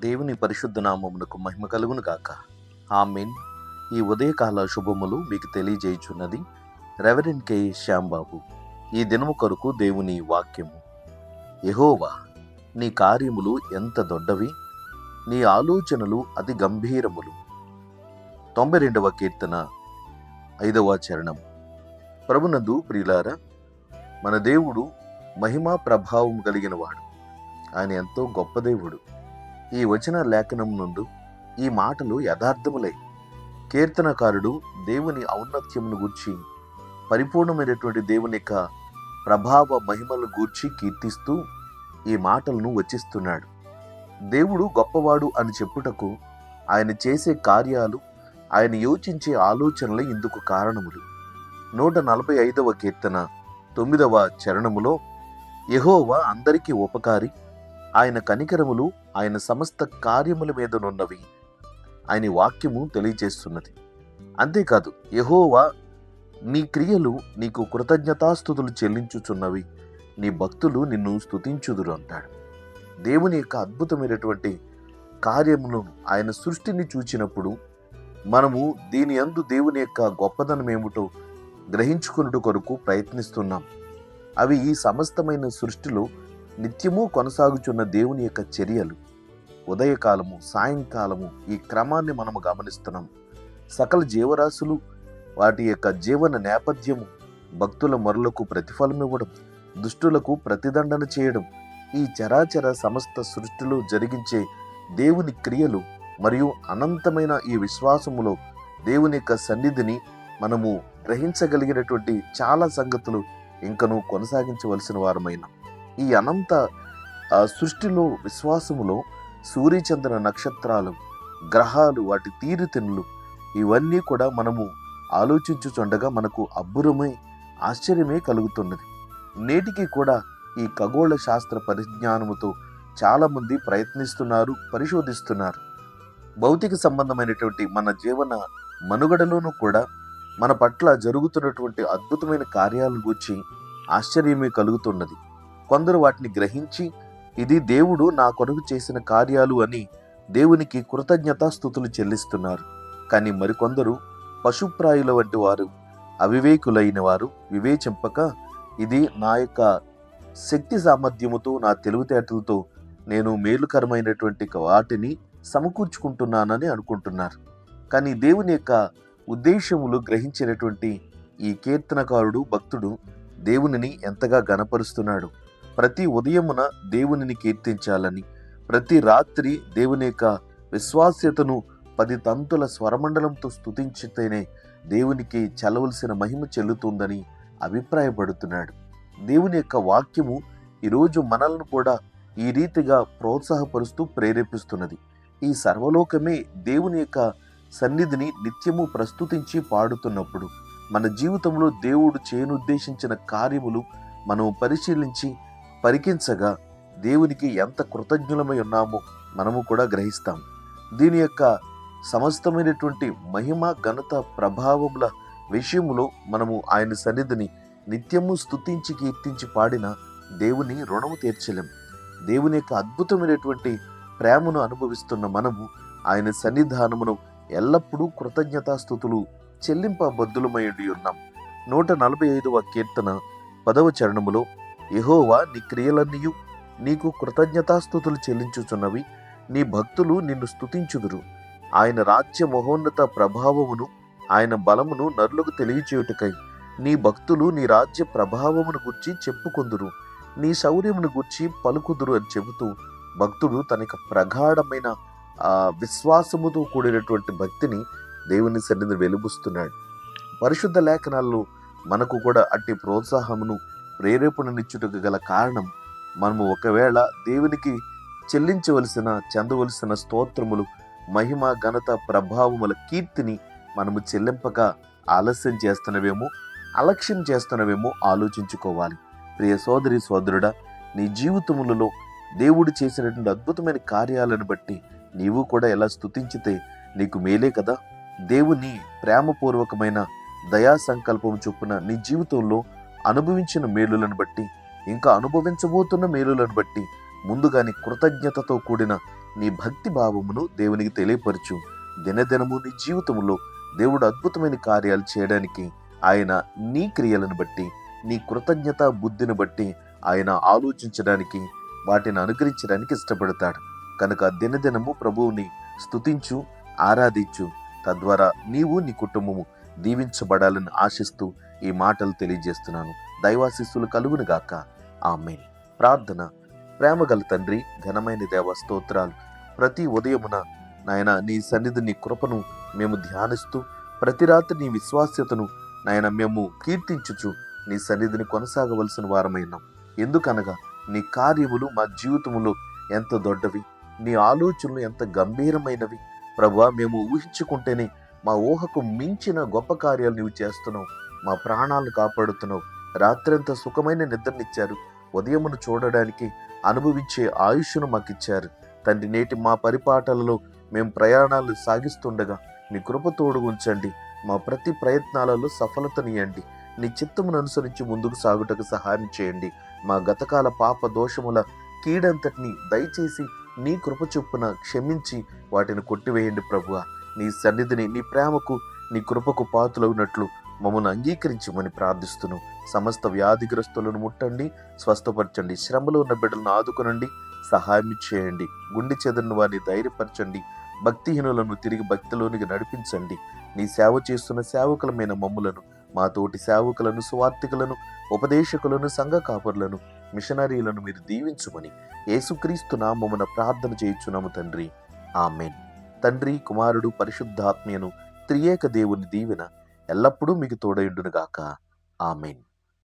దేవుని పరిశుద్ధ నామమునకు మహిమ కలుగును గాక. ఆమేన్. ఈ ఉదయకాల శుభములు మీకు తెలియజేయుచున్నది రెవరెండ్ కె శ్యాంబాబు. ఈ దినము కొరకు దేవుని వాక్యము. యెహోవా, నీ కార్యములు ఎంత దొడ్డవి, నీ ఆలోచనలు అతి గంభీరములు. 92వ కీర్తన 5వ చరణం. ప్రభునందు ప్రియులారా, మన దేవుడు మహిమా ప్రభావం కలిగిన వాడు. ఆయన ఎంతో గొప్ప దేవుడు. ఈ వచన లేఖనం నుండి ఈ మాటలు యథార్థములై కీర్తనకారుడు దేవుని ఔన్నత్యమును గూర్చి, పరిపూర్ణమైనటువంటి దేవుని యొక్క ప్రభావ మహిమలను గూర్చి కీర్తిస్తూ ఈ మాటలను వచిస్తున్నాడు. దేవుడు గొప్పవాడు అని చెప్పుటకు ఆయన చేసే కార్యాలు, ఆయన యోచించే ఆలోచనలు ఇందుకు కారణములు. 145వ కీర్తన 9వ చరణములో, యెహోవా అందరికీ ఉపకారి, ఆయన కనికరములు ఆయన సమస్త కార్యముల మీదనున్నవి ఆయన వాక్యము తెలియజేస్తున్నది. అంతేకాదు, యెహోవా, నీ క్రియలు నీకు కృతజ్ఞతాస్తుతులు చెల్లించుచున్నవి, నీ భక్తులు నిన్ను స్తుతించుదురు అంటాడు. దేవుని యొక్క అద్భుతమైనటువంటి కార్యములను, ఆయన సృష్టిని చూచినప్పుడు మనము దీని యందు దేవుని యొక్క గొప్పదనం ఏమిటో గ్రహించుకున్నట్టు కొరకు ప్రయత్నిస్తున్నాం. అవి ఈ సమస్తమైన సృష్టిలో నిత్యము కొనసాగుచున్న దేవుని యొక్క చర్యలు. ఉదయకాలము, సాయంకాలము ఈ క్రమాన్ని మనము గమనిస్తున్నాం. సకల జీవరాశులు వాటి యొక్క జీవన నేపథ్యము, భక్తుల మొరలకు ప్రతిఫలం ఇవ్వడం, దుష్టులకు ప్రతిదండన చేయడం, ఈ చరాచర సమస్త సృష్టిలో జరిగించే దేవుని క్రియలు మరియు అనంతమైన ఈ విశ్వాసములో దేవుని యొక్క సన్నిధిని మనము గ్రహించగలిగినటువంటి చాలా సంగతులు ఇంకను కొనసాగించవలసిన వారమైన ఈ అనంత సృష్టిలో, విశ్వాసములో సూర్యచంద్ర నక్షత్రాలు, గ్రహాలు, వాటి తీరుతెన్నులు ఇవన్నీ కూడా మనము ఆలోచించుచుండగా మనకు అబ్బురమై ఆశ్చర్యమే కలుగుతున్నది. నేటికి కూడా ఈ ఖగోళ శాస్త్ర పరిజ్ఞానముతో చాలామంది ప్రయత్నిస్తున్నారు, పరిశోధిస్తున్నారు. భౌతిక సంబంధమైనటువంటి మన జీవన మనుగడలోనూ కూడా మన పట్ల జరుగుతున్నటువంటి అద్భుతమైన కార్యాలను గూర్చి ఆశ్చర్యమే కలుగుతున్నది. కొందరు వాటిని గ్రహించి, ఇది దేవుడు నా కొరకు చేసిన కార్యాలు అని దేవునికి కృతజ్ఞతాస్తుతులు చెల్లిస్తున్నారు. కానీ మరికొందరు పశుప్రాయుల వంటి వారు, అవివేకులైన వారు వివేచింపక, ఇది నా యొక్క శక్తి సామర్థ్యముతో, నా తెలివితేటలతో నేను మేలుకరమైనటువంటి వాటిని సమకూర్చుకుంటున్నానని అనుకుంటున్నారు. కానీ దేవుని యొక్క ఉద్దేశములు గ్రహించినటువంటి ఈ కీర్తనకారుడు, భక్తుడు దేవునిని ఎంతగా గణపరుస్తున్నాడు. ప్రతి ఉదయమున దేవునిని కీర్తించాలని, ప్రతి రాత్రి దేవుని యొక్క విశ్వాస్యతను 10 తంతుల స్వరమండలంతో స్తుతించితేనే దేవునికి చెల్లవలసిన మహిమ చెల్లుతుందని అభిప్రాయపడుతున్నాడు. దేవుని యొక్క వాక్యము ఈరోజు మనల్ని కూడా ఈ రీతిగా ప్రోత్సాహపరుస్తూ ప్రేరేపిస్తున్నది. ఈ సర్వలోకమే దేవుని యొక్క సన్నిధిని నిత్యము ప్రస్తుతించి పాడుతున్నప్పుడు మన జీవితంలో దేవుడు చేయనుద్దేశించిన కార్యములు మనం పరిశీలించి పరికించగా దేవునికి ఎంత కృతజ్ఞులమై ఉన్నామో మనము కూడా గ్రహిస్తాం. దీని యొక్క సమస్తమైనటువంటి మహిమ, ఘనత, ప్రభావముల విషయములో మనము ఆయన సన్నిధిని నిత్యము స్తుతించి కీర్తించి పాడిన దేవుని రుణము తీర్చలేం. దేవుని యొక్క అద్భుతమైనటువంటి ప్రేమను అనుభవిస్తున్న మనము ఆయన సన్నిధానమును ఎల్లప్పుడూ కృతజ్ఞతాస్తుతులు చెల్లింపబద్దులమై ఉన్నాం. 145వ కీర్తన 10వ చరణములో, యెహోవా, నీ క్రియలన్నీయు నీకు కృతజ్ఞతాస్తుతులు చెల్లించుచున్నవి, నీ భక్తులు నిన్ను స్తుతించుదురు. ఆయన రాజ్య మహోన్నత ప్రభావమును, ఆయన బలమును నరులకు తెలియచేయుటకై నీ భక్తులు నీ రాజ్య ప్రభావమును గూర్చి చెప్పుకొందురు, నీ శౌర్యమును గూర్చి పలుకుదురు అని చెబుతూ భక్తుడు తనకు ప్రగాఢమైన విశ్వాసముతో కూడినటువంటి భక్తిని దేవుని సన్నిధిని వెలుబుస్తున్నాడు. పరిశుద్ధ లేఖనాల్లో మనకు కూడా అట్టి ప్రోత్సాహమును, ప్రేరేపణనిచ్చుటకు గల కారణం, మనము ఒకవేళ దేవునికి చెందవలసిన స్తోత్రములు, మహిమ, ఘనత, ప్రభావముల కీర్తిని మనము చెల్లింపక ఆలస్యం చేస్తున్నవేమో, అలక్ష్యం చేస్తున్నవేమో ఆలోచించుకోవాలి. ప్రియ సోదరి, సోదరుడా, నీ జీవితములలో దేవుడు చేసినటువంటి అద్భుతమైన కార్యాలను బట్టి నీవు కూడా ఎలా స్తుతించితే నీకు మేలే కదా. దేవుని ప్రేమపూర్వకమైన దయా సంకల్పం చొప్పున నీ జీవితంలో అనుభవించిన మేలులను బట్టి, ఇంకా అనుభవించబోతున్న మేలులను బట్టి ముందుగాని కృతజ్ఞతతో కూడిన నీ భక్తి భావమును దేవునికి తెలియపరచు. దినదినము నీ జీవితంలో దేవుడు అద్భుతమైన కార్యాలు చేయడానికి ఆయన నీ క్రియలను బట్టి, నీ కృతజ్ఞత బుద్ధిని బట్టి ఆయన ఆలోచించడానికి, వాటిని అనుగ్రహించడానికి ఇష్టపడతాడు. కనుక దినదినము ప్రభువుని స్తుతించు, ఆరాధించు. తద్వారా నీవు నీ కుటుంబము దీవించబడాలని ఆశిస్తూ ఈ మాటలు తెలియజేస్తున్నాను. దైవాశీస్సులు కలుగును గాక. ఆమేన్. ప్రార్థన. ప్రేమగల తండ్రి, ఘనమైన దేవ, స్తోత్రాలు. ప్రతి ఉదయమున నాయన నీ సన్నిధి, నీ కృపను మేము ధ్యానిస్తూ, ప్రతి రాత్రి నీ విశ్వాస్యతను నాయన మేము కీర్తించుచు నీ సన్నిధిని కొనసాగవలసిన వారమైనాం. ఎందుకనగా నీ కార్యములు మా జీవితములో ఎంత దొడ్డవి, నీ ఆలోచనలు ఎంత గంభీరమైనవి. ప్రభువా, మేము ఊహించుకుంటేనే మా ఊహకు మించిన గొప్ప కార్యాలు నీవు చేస్తున్నావు. మా ప్రాణాలను కాపాడుతున్నావు. రాత్రంతా సుఖమైన నిద్రనిచ్చారు. ఉదయమును చూడడానికి అనుభవించే ఆయుష్ను మాకిచ్చారు. తండ్రి, నేటి మా పరిపాటలలో మేము ప్రయాణాలు సాగిస్తుండగా మీ కృప తోడు ఉంచండి. మా ప్రతి ప్రయత్నాలలో సఫలతనియండి. నీ చిత్తమును అనుసరించి ముందుకు సాగుటకు సహాయం చేయండి. మా గతకాల పాప దోషముల కీడంతటిని దయచేసి నీ కృప చొప్పున క్షమించి వాటిని కొట్టివేయండి. ప్రభువా, నీ సన్నిధిని, నీ ప్రేమకు, నీ కృపకు పాత్రలవునట్లు మమ్మల్ని అంగీకరించమని ప్రార్థిస్తున్నాం. సమస్త వ్యాధిగ్రస్తులను ముట్టండి, స్వస్థపరచండి. శ్రమలో ఉన్న బిడ్డలను ఆదుకొనండి, సహాయం చేయండి. గుండె చెదరిన వారిని ధైర్యపరచండి. భక్తిహీనులను తిరిగి భక్తిలోనికి నడిపించండి. నీ సేవ చేస్తున్న సేవకులమైన మమ్ములను, మా తోటి సేవకులను, సువార్థికులను, ఉపదేశకులను, సంఘ కాపరులను, మిషనరీలను మీరు దీవించుమని యేసుక్రీస్తు నామమున ప్రార్థన చేయుచున్నాము తండ్రి. ఆమేన్. తండ్రి, కుమారుడు, పరిశుద్ధాత్మయను త్రియేక దేవుని దీవెన ఎల్లప్పుడూ మీకు తోడయుండును గాక. ఆమేన్.